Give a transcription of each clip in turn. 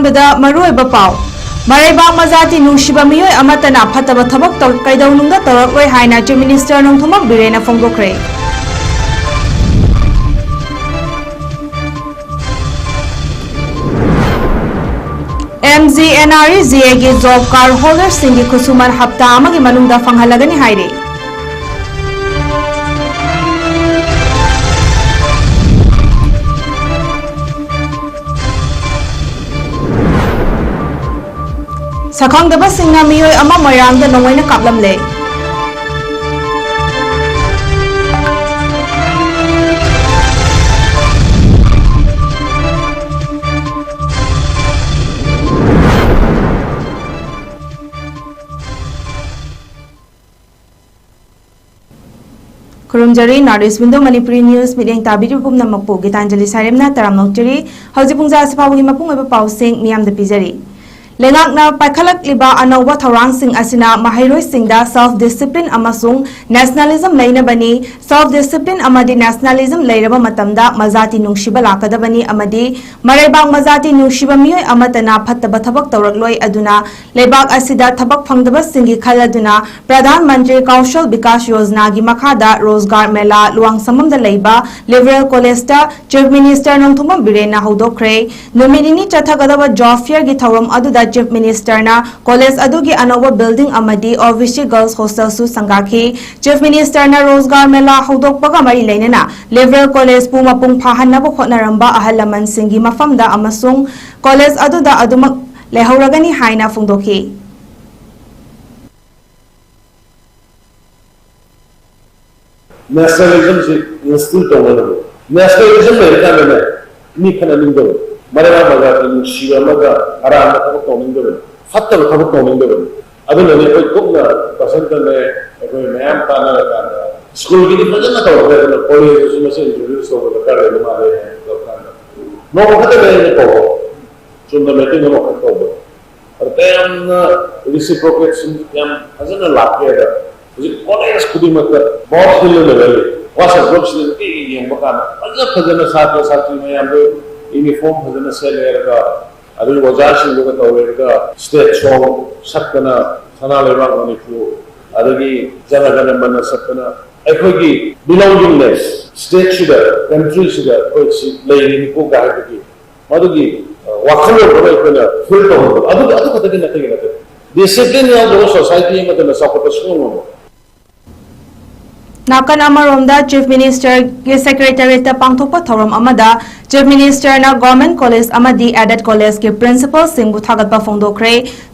अहानबदा मरुइबा पाव मरैबाक मजाति नुंसिबा मियोय अमतना फतबा थबक तौ कैदौनुंदा तौरक्लोय हाइना चीफ मिनिस्टर नोंथुमक बिरेना फोंदोखरे 𝐿𝐷𝗓𝐺𝐴 जॉब कार्ड होल्डर सिंगी खुसुमन हप्ता अमगी मनुंगदा फंगहलगनी हाइरे सखंगदबा सिंगना मियोय अमा मरांगदा नोंगैना कापलमले खुरुमजरी नॉर्थ विंडो मनपुरी न्यूज मिलियंग ताबिरु पुमनमकपु गीतांजलि सारेमना तरामनोक्चरी हौजी पुंजा सिफाबुगी मपुंग ओइबा पाउसिंग मियामदा पिजरी लेंगाकना पाइखलकलिबा अनौबा थौरांगसिंग असिना महैरोइसिंगदा सेल्फ डिसिप्लिन अमसुंग नेशनलिज्म लैनबनी सेल्फ डिसिप्लिन अमदी नेशनलिज्म लैरबा मतमदा मजाति नुंगशिबा लाकदबनी अमदी मरैबाक मजाति नुंगशिबा मियोय अमतना फत्तबा थबक तौरक्लोय अदुना लेबाक असिदा थबक फंगदबा सिंगी खलदुना प्रधानमंत्री कौशल विकास योजना की मखादा रोजगार मेला लुवांगसममदा लैबा लिबरल कॉलेजदा चीफ मिनिस्टर नोंथुमम बिरेना हौदोखरे नुमिनिनी चथगदबा जॉब फेयर की थौरम अदुदा चीफ मिनिस्टर ना कॉलेज अदुगी अनौबा बिल्डिंग अमदी ओबीसी गर्ल्स हॉस्टल सु संगाखी चीफ मिनिस्टर ना रोजगार मेला हौदोकपगा मरी लेनेना लिबरल कॉलेज पु मपुंग फाहनबा खोटनारंबा अहल लमन सिंगी मफमदा अमसुंग कॉलेज अदुदा अदुमक लेहौरगनी हाइना फोंदोखी नेशनलिज्म से इंस्टिल तौनबो नेशनलिज्म लेरकाने नि खनानिंदो मरेबा मजाति नुंसिबा अराम थबक तौनिंदो फत्तब थबक तौनिंदो अदुनने कोई कुमना पसंदने कोई मैम ताना स्कूल की फजना तौरे कॉलेज से इंट्रोड्यूस हो करे मारे तो नो खते ने को सुंदर मीटिंग में को और तेम रेसिप्रोकेशन यम फजना लाकेदा कॉलेज खुदी मत बहुत हिल लेवल वासा ग्रुप्स के ये मकान फजना साथ साथी में हम यूनिफॉर्म फजना से लेरगा अदु वजासिंग लोग तौरेगा स्टेट सॉन्ग सकना सना लेबा मणिपुर अदगी जनगण मन सकना अखोगी बिलोंगिंगनेस स्टेट सिदा कंट्री सिदा कोई लेनी को गायकी मदुगी वाखलो बय कोना फील तो अदु खतगे नते डिसिप्लिन या दो सोसाइटी में तो सपोर्ट सुनो नाकन अमरोमदा चीफ मिनिस्टर के सेक्रेटरीट पांथोप थौरम अमदा चीफ मिनिस्टर ना गवर्नमेंट कॉलेज अमदी एडेड कॉलेज के प्रिंसिपल सिंह थागतपा फोंदोखरे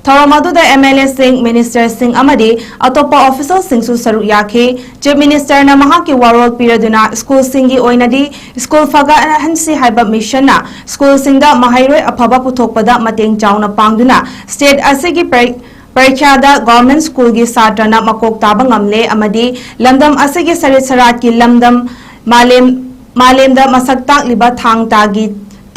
थौरम अदुदा एमएलए सिंह मिनिस्टर सिंह अमदी अतोपा ऑफिसर सिंह सु सरुक याखे चीफ मिनिस्टर ना महा के वारोल पिरदुना स्कूल सिंगी ओइनदी स्कूल फगा हंसी हाइबा मिशन ना स्कूल सिंगदा महैरोय अफबा पुथोकपदा मतेंग चाउना पांगदुना स्टेट असिगी परीक्षादा गवर्नमेंट स्कूल की सात्रना मकोक ताबा ngamle amadi lamdam asige sarit sarat ki lamdam मालेमदा मसक ताकलिबा थांग तागी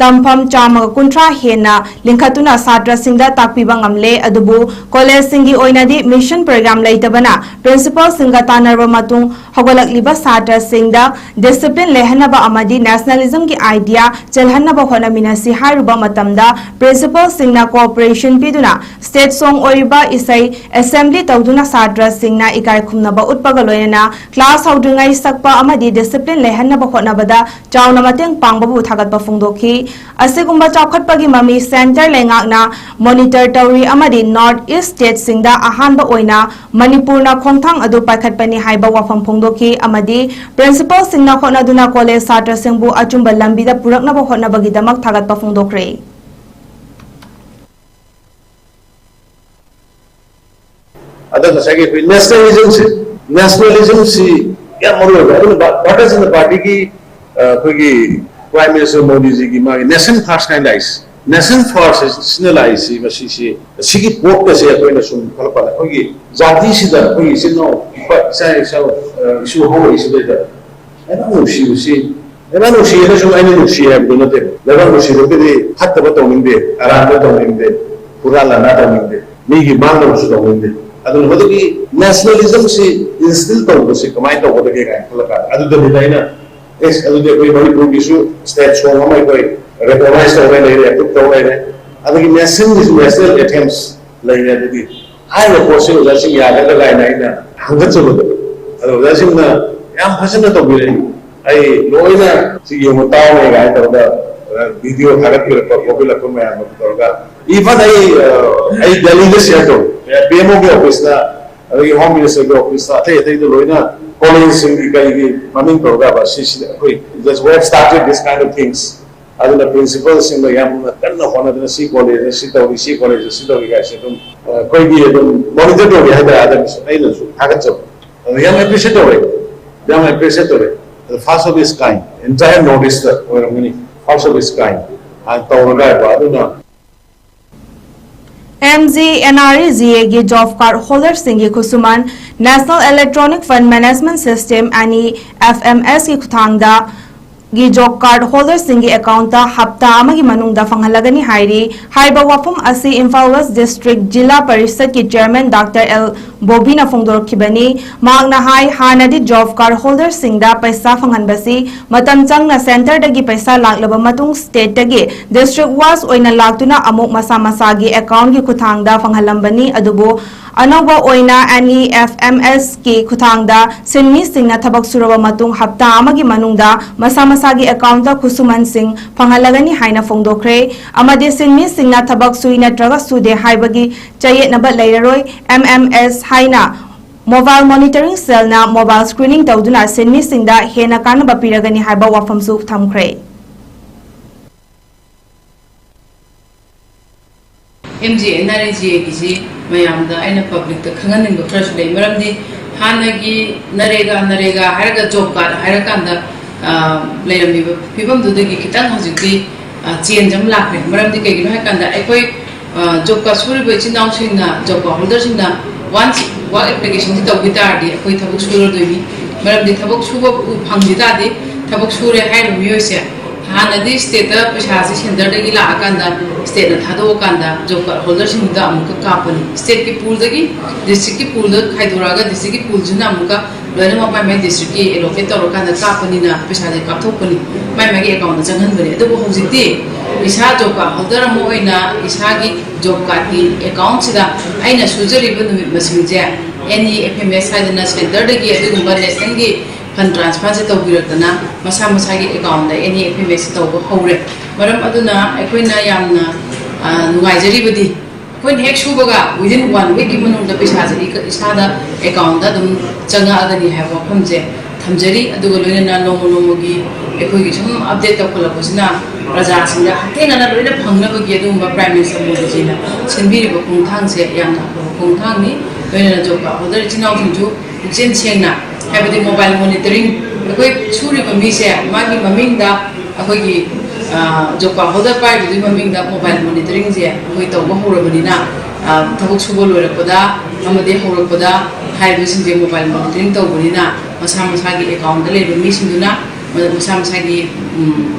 तमफम चामग कुंट्रा हेना लिंखतुना सात्र सिंगदा ताकपिबा ngamle अदुबु कॉलेज सिंगी ओइनादी मिशन प्रोग्राम लैतबना प्रिंसिपल सिंगा तानरबा मतुंग हगोलकलिबा सात्र सिंगदा डिसिप्लिन लेहनबा अमदी नेशनलिज्म की आइडिया चलहनबा होनमिनसी हारुबा मतमदा प्रिंसिपल सिंगना कोऑपरेशन पिदुना स्टेट सॉन्ग ओरिबा इसै असेंबली तौदुना सात्र सिंगना इकाय खुमनबा उत्पगा लोयना क्लास हौद्रिंगाई सकपा अमदी डिसिप्लिन लेहनबा होनबदा चाउना मतेंग पांगबबु थागतबा फोंदोखी असिगुम्बा चौखटपगी ममी सेंटर लेंगाकना मॉनिटर तौरी अमदी नॉर्थ ईस्ट स्टेट सिंगदा अहानबा ओइना मणिपुरना खोंथांग अदु पाइखटपनी हाइबा वाफम फोंदोखी अमदी प्रिंसिपल सिंगना होनदुना कॉलेज सात्र सिंगबु अचुंबा लंबीदा पुरकनबा होनबगीदमक थागतपा फोंदोखरे अदर सगे नेशनलिज्म से क्या मरो व्हाट इज द पार्टी की कोई प्राइम मिनिस्टर मोदी जी की मागे नेशन फर्स्ट काइंड आइस नेशन फर्स्ट सिनलाइस मसी से सिगी पोक के से कोई न सुन फलपा कोई जाति सिदा कोई सिनो साइ सो इशू हो इशू दे एना नो सी ने सो आइने नो सी है बिनते लगा नो सी दे हत्त बतौनिंदे आराम बतौनिंदे पूरा लाना तौनिंदे मीगी मांगो सु तौनिंदे अदु होदगी नेशनलिज्म से इंस्टिल तौबो से कमाई तौबो दे गाय फलका अदु दे लाइना एस अदु दे कोई मनपुर की सु स्टेट सॉन्ग में कोई रिकॉग्नाइज हो रहे हैं अप्रूव हो रहे हैं अदगी national attempts लेने दुगी हाई पोस्ट उदासिंग यादगा गायना इना हंगत चलो उदासिंग ना याम फसन तो बिरे आई लोइना सी यो मताव में गाय तोड़ा वीडियो थागत के पॉपुलर को मैं आम तोड़ा इवन आई दिल्ली के शेयर तो पीएमओ के ऑफिस ना अदगी होम मिनिस्टर के ऑफिस ना थे तो लोइना कॉलेज सिंगी कई ममिंग तोड़ा बस कोई just we have started this kind of things aduna principals in the yam kanna hona the C college C college guys koi gi monitor to ge hada adam ai na su hagat so yam appreciate the first of its kind entire notice the first of its kind and tawra ba aduna 𝐿𝐷 job card holder singi khusuman National Electronic Fund Management System (FMS) ki khuthangda gi job card holder singi account ta hapta amagi manungda fanghalagani hairi haiba wafum asi Imphal West District Jilla Parishad ki chairman Dr. L Bobina Fongdorkhibani magna hai hanadi job card holder singda paisa fanghanbasi matam changna center dagi paisa laklaba matung state dagi district wise oina laktuna amuk masa gi account gi khuthangda fanghalambani adubu anauba oina NEFMS ki khuthangda sinmi singna thabak suraba matung hapta amagi manungda masa gi account ta khusuman sing fanghalagani haina fongdokre amadi sinmi singna thabak suina traga sude haibagi chayet nabat lairaroi MMS haina mobile monitoring cell na mobile screening tawduna sinmi singda hena kanaba piragani haiba wafamsu thamkhre MGNRGA kisi mayamda aina public ta khanganing do khara sudai maramdi hanagi narega haraga job card harakanda layrambi pibam dudagi kitang hojiki change am lakre maramdi kegino hakanda ekoi job card suri be chindaw singna job card holder singna once work application ti tawbi tardi ekoi thabuk suro doimi maramdi thabuk suba phangdi tadi thabuk sure hairu miyose hanadi state pisa si center dagi la akanda state na thado kanda job card holder singda amuka kapani state ki pool dagi district ki pool da khaiduraga district ki pool jina amuka loina mai district ki allocate toro kanda kapani na pisa de kapthokani mai gi account na jangan bari adu hojikti isa job card holder mo oina isa gi job card ki account sida aina sujari bu numit masingje NEFMS hadana center dagi adu gumba national gi fund transfer se tawbirakna masa gi account da NEFMS tawba hore maram aduna akoina yamna nugaijari budi कोई हेक सुबगा within 1 week की मनों the पैसा जरी इसादा account दा दम चंगा अगनी है वफम जे थमजरी अदुग लोइना ना नोमो की एकोई की सम अपडेट तखला बसिना प्रजा सिंगा हतेना ना लोइना फंगना बगी अदुम प्राइम मिनिस्टर मोदी जीना सिनबिरि ब खुंथांग से याना खुंथांग नि लोइना जो का होदर चिनाव सिंजु जेन सेंगना हैबदि मोबाइल मॉनिटरिंग एकोई सुरि ब मी से मागी ममिंग दा अकोई की job card holder pai di maming da mobile monitoring je koi to ba horabani na thabuk subo loirapada amade horapada haibu sing je mobile monitoring to bani na masa gi account da le mi singuna masa gi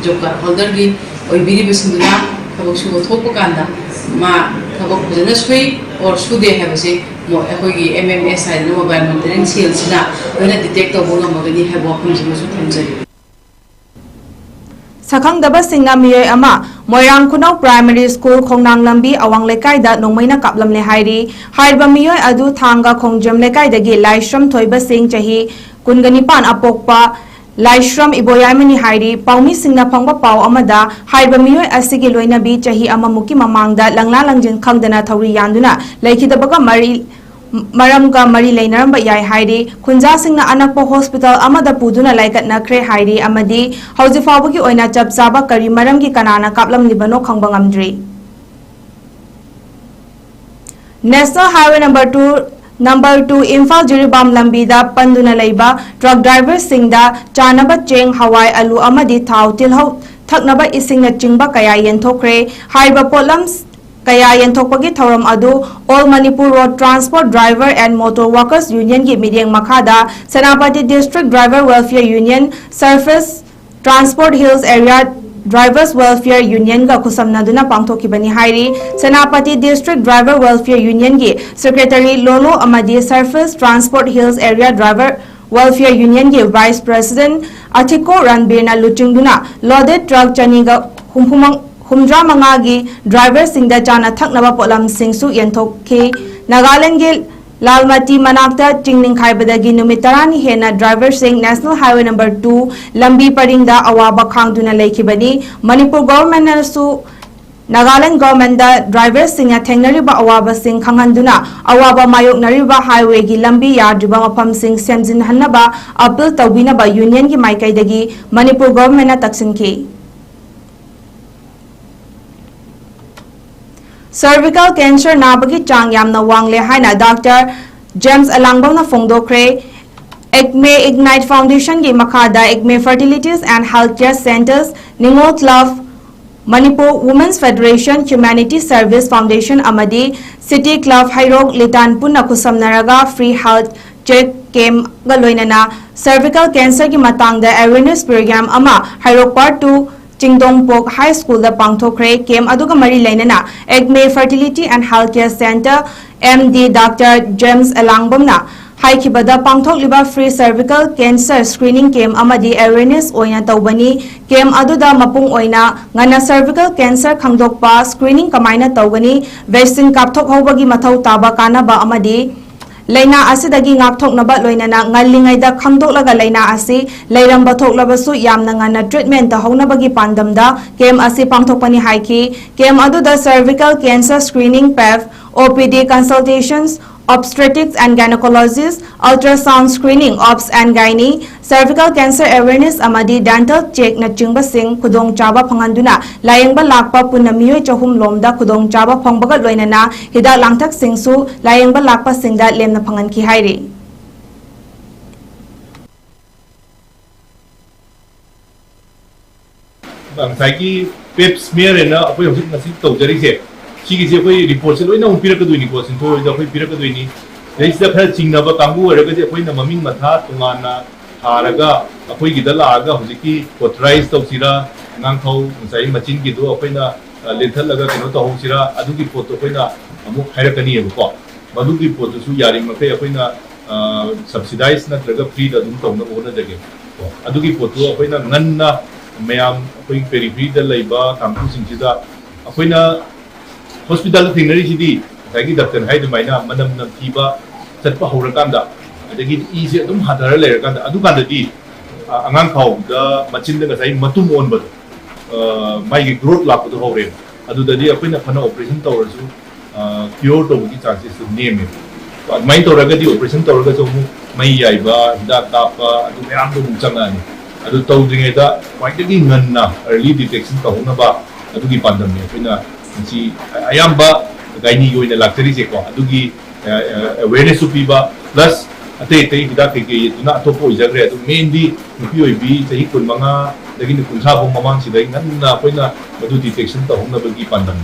job card holder gi oi biri bisinguna thabuk subo thokpa kanda ma thabuk jana sui or sude habase mo ekoi gi MMS side mobile monitoring sales na loina detect to bo ngamagani haibu khum jimu su thamjari Sakhang daba singna miyoi ama Moirang Khunau Primary School Khongnang Lambi Awang Lekai da nongmaina kaplam le hairi hairba miyoi adu thanga khongjam lekai dagi Laishram Thoiba Singh chahi kunganipan apokpa Laishram Iboyaimani hairi paumi singna phangba pau amada hairba miyoi asigi loina bi chahi ama muki mamangda langla langjin khangdana thauri yanduna laikhidabaga maramga mari leinaramba yai hairi khunja singna anakpa hospital amada puduna laikat nakre hairi amadi hauji fawbagi oina chapchaba kari maramgi kanana kaplam libano khangba ngamdri National Highway number 2 Imphal Jiribam Lambida panduna leiba truck driver singda chanaba cheng hawai alu amadi thau tilhau thaknaba isingna chingba kaya yenthokre haiba polams Kaya yenthokpagi thoram adu All Manipur Road Transport Driver and Motor Workers Union gi midyeng makhada Senapati District Driver Welfare Union Surface Transport Hills Area Drivers Welfare Union ga kusamnaduna pangthokibani hairi Senapati District Driver Welfare Union gi Secretary Lolo amadi Surface Transport Hills Area Driver Welfare Union gi Vice President Athiko Ranbir na luchingduna loaded truck chaniga humdramangagi driver singda chana thaknaba polam singsu yenthokhi Nagaland gi Lalmati manakta chingning khaibadagi numit 10 hena driver sing National Highway number 2 lambi paringda awaba khangduna lekhibani Manipur government nasu Nagaland government da driver singa thengnariba awaba sing khanghanduna awaba mayoknariba highway gi lambi yadriba mafam sing semjin hannaba appeal tawbinaba union gi maikaidagi Manipur government na taksinki Cervical cancer nabagi chang yamna wangle haina Dr. 𝐂𝐲𝐸𝐬 na phongdokre 𝐂𝐲𝐸𝐬 Foundation gi makhada 𝐂𝐲 Fertilities and Healthcare Centers Ningot Love Manipur Women's Federation Humanity Service Foundation amadi City Club Hairok Litan punna kusamnaraga free health check camp ga loinana cervical cancer gi matangda awareness program ama Hairok Part 2 Chingdongpok High School da pangthokre camp aduga mari lainana 𝐂𝐲 Fertility and Healthcare Center MD Dr. 𝐂𝐲𝐸𝐬 na haikibada pangthokliba free cervical cancer screening camp amadi awareness oina tawbani camp aduda mapung oina ngana cervical cancer khangdokpa screening kamaina tawgani vaccine kapthok hobagi mathau taba kanaba amadi Laina asidagi ngakthoknaba loinana ngallingaida khangdoklaga laina asi leiramba thoklabasu yamna ngana treatment ta hognabagi pandamda camp asi pangthokpani haiki camp aduda cervical cancer screening PEF OPD consultations obstetrics and gynecologists ultrasound screening ops and gynae cervical cancer awareness amadi dental check na chingba sing khudong chaba phanganduna layengba lakpa punna miyoi chahum lomda khudong chaba phangbaga loinana hidak langthak singsu layengba lakpa singda lemna phangan ki hairi bangsaiki pep smear na apoi hojik nasi tawjari se chigi je koi report se loina umpira ka duini ko sin thoi da koi pira ka duini dei sida khar chingna ba kambu araga je koi na maming matha tungana haraga apoi gi dala aga hojiki authorize tawsira ngang thau sai machin gi do apoi na lenthal laga keno to hosira adugi pot to koi na amuk hairakani eba ko madugi pot su yari makai apoi na subsidize na traga free da dum tawna ona jage adugi pot to apoi na nganna mayam apoi periphery da laiba kampu singchida apoi na hospital thingnari sidi dagi doctor hai dumaina manam nam thiba chatpa horakanda adagi easy adum hadara lerakanda adu kanda di angang khau da machin da sai matum on bad mai gi growth lak do hore adu da di apina phana operation tawrasu cure to gi chances name mai tawraga di operation tawraga so mai yaiba da tapa adu mayam do changa ni adu tawdringe da quite nganna early detection tahuna ba adu gi pandam ni apina si ayamba gaini yoina laktari se ko adugi awareness upiba plus ate hida ke tuna topo izagre adu mainly nupi oibi sahi kun manga dagi ni kunsa bom mamang sidai nganna poina adu detection ta hongna bagi pandam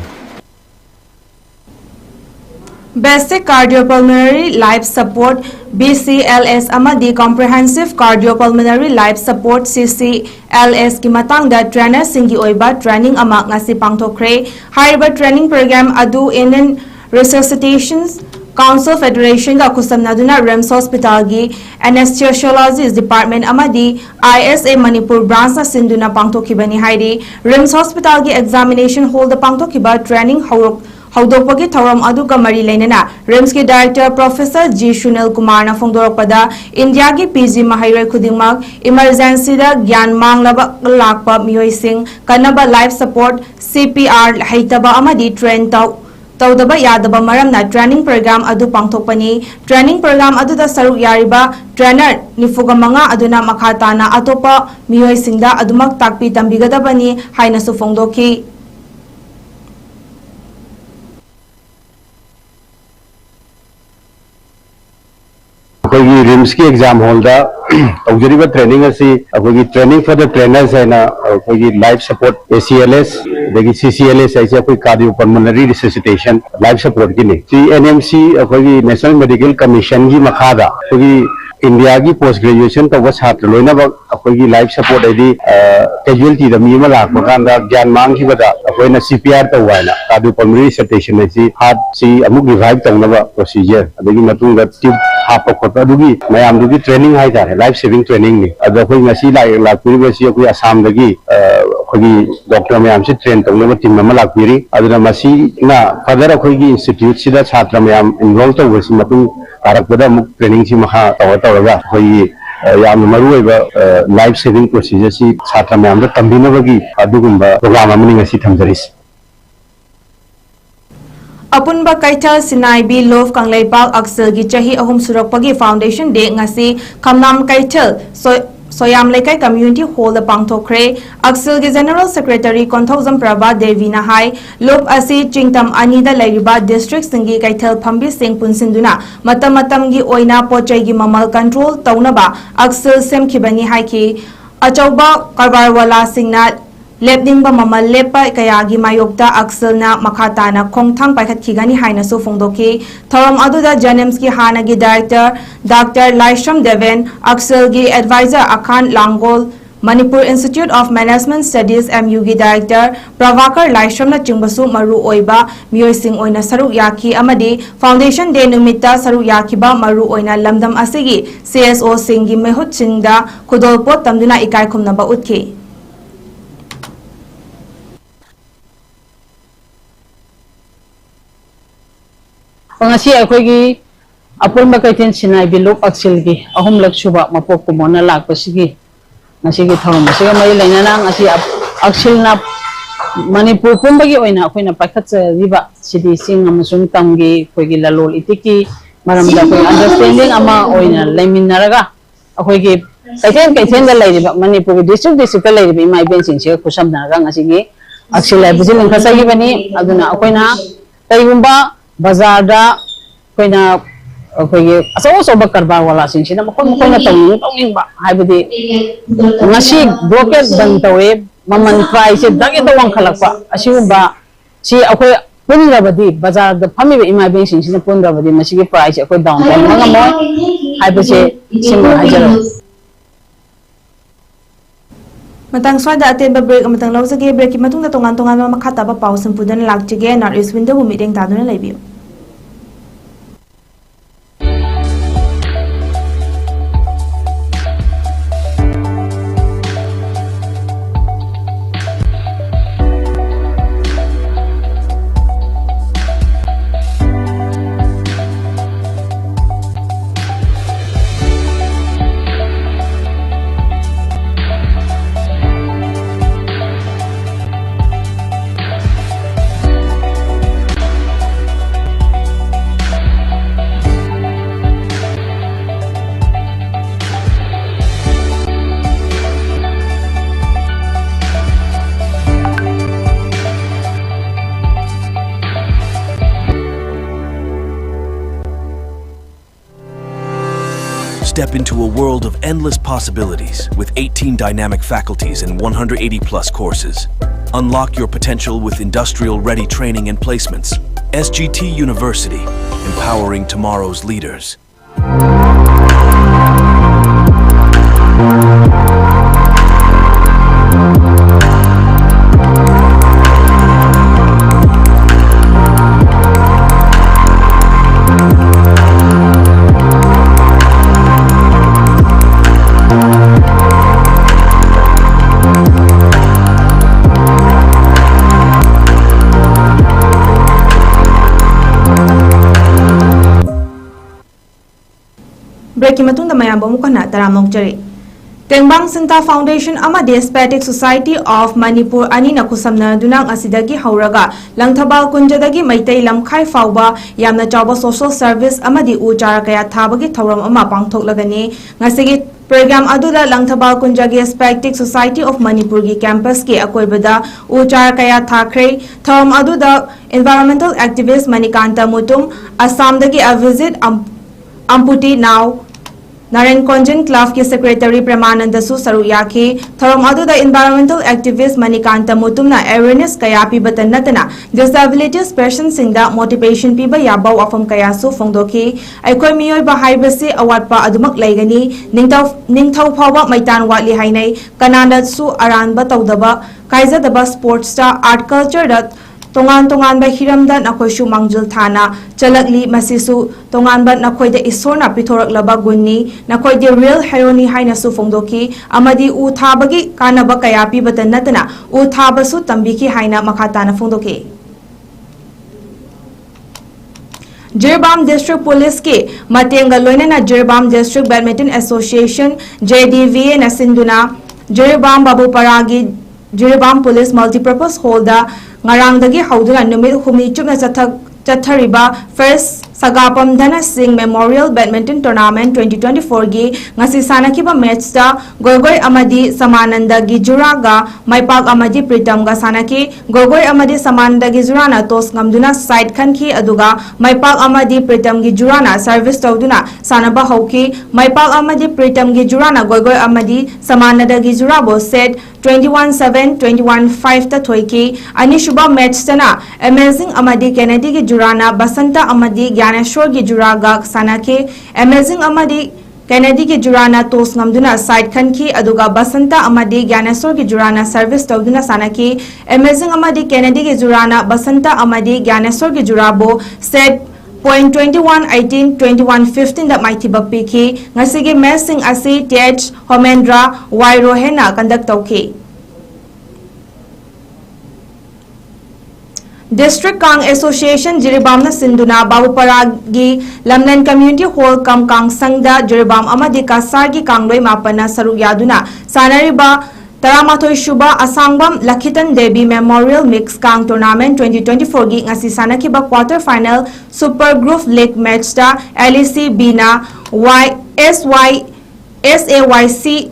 Basic Cardiopulmonary Life Support BCLS amadi Comprehensive Cardiopulmonary Life Support CCLS ki matangda trainer singi oiba training ama ngasi pangthokre haiba training program adu in resuscitations Council Federation da kusamnaduna RIMS Hospital gi Anesthesiology Department amadi ISA Manipur branch na sinduna pangthokibani hairi RIMS Hospital gi examination hall da pangthokiba training Haudokpagi Thoram Aduga Mari Lainana, RIMS ki Director Professor 𝐺𝐸𝐁𝐫𝐸𝐬 na phongdorokpada India ki PG Mahairai Khudingmak emergency da gyan manglaba lakpa miyoi sing kanaba life support CPR haitaba amadi train tawdaba yadaba maramna training program adu pangthokpani training program adu da saruk yariba trainer nifugamanga aduna makhatana atopa miyoi singda adumak takpi tambigadabani haina su phongdokhi अखोगी रिम्स की exam hall दा तौजरीबा training असी अखोगी training for the trainers है ना अखोगी life support ACLS देगी CCLS ऐसे अखोई कार्डियोपल्मोनरी रिससिटेशन लाइफ सपोर्ट की नहीं NMC अखोगी नेशनल मेडिकल कमीशन की मखादा अखोगी इंडिया की पोस्ट ग्रेजुएशन तब छात्र लोइनब अखोगी लाइफ सपोर्ट है कैजुअलिटी द मीमा लाखबा कांदा ज्ञान मांगखिबदा अखोइना CPR तवायना कार्डियोपल्मोनरी रिससिटेशन है हार्ट सी अमुक रिवाइव तौनबा प्रोसीजर अदगी मतुंगा ट्यूब हाप खोता दुगी मयाम दुगी ट्रेनिंग हाय तारे लाइफ सेविंग ट्रेनिंग नि अद अखोई ngasi लाइक लापुरिबसी अखोई आसाम दगी अखोगी डॉक्टर मैम से ट्रेन तौनब टीम अमा लाक्पिरी अदुना मसीना फर्दर अखोगी इंस्टीट्यूट सिदा छात्र मैम इनरोल तौबसी मतुंग कारकपदा अमुक ट्रेनिंग सि मखा तौरगा अखोगी याम मरुओइबा लाइफ सेविंग प्रोसीजर सि छात्र मैम दा तंबिनबगी अदुगुंबा प्रोग्राम अमनि ngasi thamjarisi अपुनबा कैथल सिनाइबी लोफ कांगलेपाक अक्सल की चाही अहुम सुरकपगी फाउंडेशन डे ngasi खमनाम कैथल सोयाम लेकाई कम्युनिटी हॉल पांगथोखरे अक्सल की जनरल सेक्रेटरी 𝗠𝗔𝗡𝗛𝗣𝗏 हाई लोप असी चिंगतम अनीदा लेरिबा डिस्ट्रिक्ट सिंगी कैथल फंबी सिंग पुनसिंदुना मतम मतम की ओइना पोचै की ममल कंट्रोल तौनबा अक्सल सेमखिबनी हाइकी अचौबा कारबारवाला सिंगना लेपनिंग ममल लेप कयागी मायोक्ता अक्सलना मखाताना खोंगथांग पाइखतखिगनी हाइनसु फोंदोकी थौरम अदुदा जेनिम्स की हानगी डायरेक्टर डॉक्टर लाइश्रम देवेन अक्सल की एडवाइजर अखान Langol manipur institute of management studies MU की डायरेक्टर प्रभाकर लाइश्रमना चिंबसु मरु ओइबा मियोइसिंग ओइना सरुक याखी अमदी फाउंडेशन डे नुमित्ता सरुक याखिबा मरु ओइना लमदम असिगी CSO सिंगी मेहुत सिंगदा खुदोलपोत तमदुना इकाय खुमनबा उतखी ngasi akhoi apulma kaitin sinai biluk aksil gi ahum laksuba mapok kumona lakpasigi ngasi gi thorom masiga mai laina na ngasi aksil na manipur pumbagi oina akhoi na pakhat riba sidi sing amasung tamgi khoi gi lalol itiki maramda khoi understanding ama oina laiminaraga akhoi gi kaiten da lairiba manipur district da lairiba mai ben sing se kusam na ngasi gi aksil lai bujil khasagi bani aduna akhoi na taigumba bazarda koina koigi aso bakarba wala sinsina makon koina tawning ba haibidi ngasi broket ban tawe maman price dagi da wang khalakpa asiumba si akoi punrabadi bazar da phami imai ben sinsina punrabadi masigi price akoi down payment ngamo haibise simu hajaro मतंग स्वादा अतेबा break मतंग लौजगे break की मतुंग तोंगान तोंगान मखाताबा पाउसन पुदन लाक्चगे नॉर्थ ईस्ट विंडो मीटिंग तादुना लेबियो Step into a world of endless possibilities with 18 dynamic faculties and 180+ courses. Unlock your potential with industrial-ready training and placements. SGT University, empowering tomorrow's leaders. Break की मतुंग दमयाम बमुकना तरामोक जरे तेंगबांग सिंता फाउंडेशन अमा डेस्पेटिक society of Manipur अनि नकुसमना दुनांग असिदगी हौरगा लंगथबाल कुंजदगी Meitei लमखाई फाउबा यामना चावबा social service अमदी उचार कया थाबगी थौरम अमा पांगथोकलगनी ngasiगी प्रोग्राम अदुला लंगथबाल कुंजगी एस्पेक्टिक सोसाइटी ऑफ मणिपुर की कैंपस के अकोइबदा उचार कया थाखरे थौरम अदुदा एनवायरमेंटल एक्टिविस्ट मणिकांता मुतुम असमदगी अ विजिट अम्पुटी नाउ नारायण कोंजन क्लब के सेक्रेटरी प्रेमानंद सरू याखी थौरम अदुदा एनवायरमेंटल एक्टिविस्ट मणिकांता मुतुमना अवेयरनेस कया पीबत नतना डिसेबिलिटीज पर्सन सिंगदा मोटिवेशन पीबा याबा वाफम कयासु फोंदोखी अखोय मियोयबा हाइबसे अवाटपा अदुमक लैगनी निंगथौ फावबा मैतान वाटली हाइनै कनानासु अरानबा तौदबा काइजदबा स्पोर्ट्स ता आर्ट कल्चर दा tongan hiramda nakhoisu mangjul thana chalakli masisu tonganba nakhoida isorna pithoraklaba gunni nakhoide real heroni haina su fongdoki amadi u thabagi kanaba kaya pibata natana u thabasu tambiki haina makhatana fongdoki Jirbam District Police ke matenga loinana Jirbam District Badminton Association JDVA na sinduna Jirbam Babu Paragi Jirbam Police Multipurpose Hall da ngarangdagi hauduna numit humni chupna chathariba first Sagapam Dhana Singh Memorial Badminton Tournament 2024 gi ngasi sanakiba match da Gorgoi Amadi Samananda gi juraga Maipak Amadi Pritam ga sanaki Gorgoi Amadi Samananda gi jurana tos ngamduna side khanki aduga Maipak Amadi Pritam gi jurana service tawduna sanaba hauki Maipak Amadi Pritam gi jurana Gorgoi Amadi Samananda gi jurabo set 21-7 21-5 ta thoiki ani shuba match tana Amazing Amadi Kennedy gi jurana Basanta Amadi Gyaneshwar gi juraga sanake Amazing Amadi Kennedy gi jurana tos ngamduna side khanki aduga Basanta Amadi Gyaneshwar gi jurana service tawduna sanake Amazing Amadi Kennedy gi jurana Basanta Amadi Gyaneshwar gi jurabo set Point 21-18, 21-15 da maiti bapiki ngasigi messing asi TH Homendra Wairo hena conduct tauki District Kang Association Jiribam na sinduna Babuparagi Lamlan Community Hall kam Kang Sangda Jiribam amadi kasargi Kangloi mapana saruk yaduna sanariba Taramathoi Shuba Asangbam Lakhitan Devi Memorial Mix Kang Tournament 2024 gi ngasi sanakiba quarter final Super Group League match da LEC Bina SAYC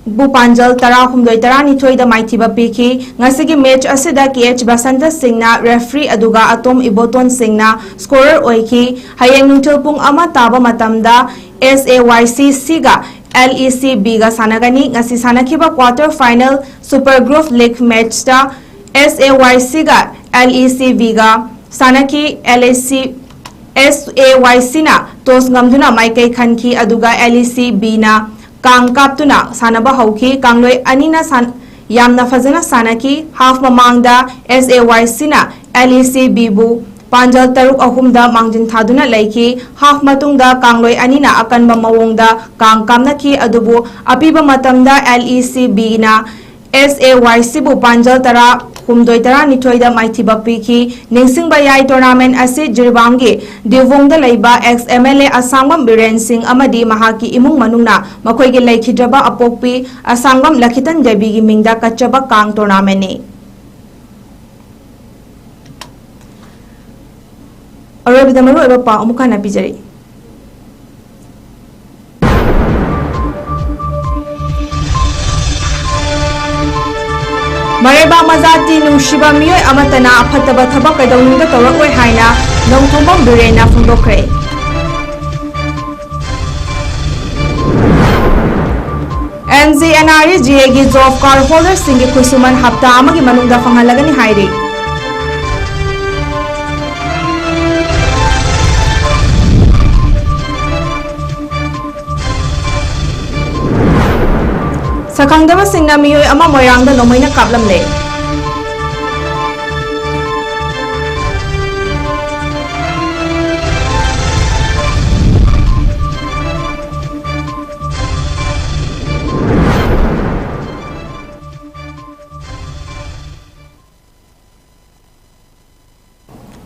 Bupanjal Tara Humdoi Tarani Thoi da Maithiba Piki ngasigi match asida KH Basanta Singh na referee aduga Atom Iboton Singh na scorer oiki hayeng nungthil pung ama taba matamda SAYC Siga LEC Biga sanagani ngasi sanakiba quarter final Super Group League match da SAYC ga LEC Biga sanaki SAYC na tos ngamduna maikai khanki aduga LEC Bina Kang kaptuna sanaba hauki kangloi anina yamna fazana sanaki half mamangda SAYC na LEC Bibu Panjal Taruk Ahumda Mangjin Thaduna Laiki half matungda Kangloi Anina Akanba Mawongda Kang Kamnaki Adubu Apiba Matamda LEC Bina SAYC Bu Panjal Tara Humdoi Tara Nitoida Maithiba Piki Ningsing Bayai Tournament Asi Jirbangi Divongda Laiba ex MLA Asangam Biren Singh Amadi Mahaki Imung Manuna Makoigi Laikhidraba Apokpi Asangam Lakhitan Debi gi Mingda Kachaba Kang Tournament ni Arabida maru eba pa umukana pijari Mareba mazati nungshiba miyoi amatana aphataba thabak kaidawninga tawrakoi haina nongthombam birena phongdokre NZNRE GA gi job card holder singi khusuman hapta amagi manungda phanghalagani hairi Sakangdaba Singna miyoi ama moirangda nomaina kaplamle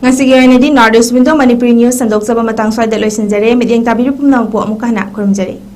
Ngasigi ayana di Northeast Window Manipuri News sandok saba matang swai da loisinjare midyang tabiru pumnang po amukana kurumjare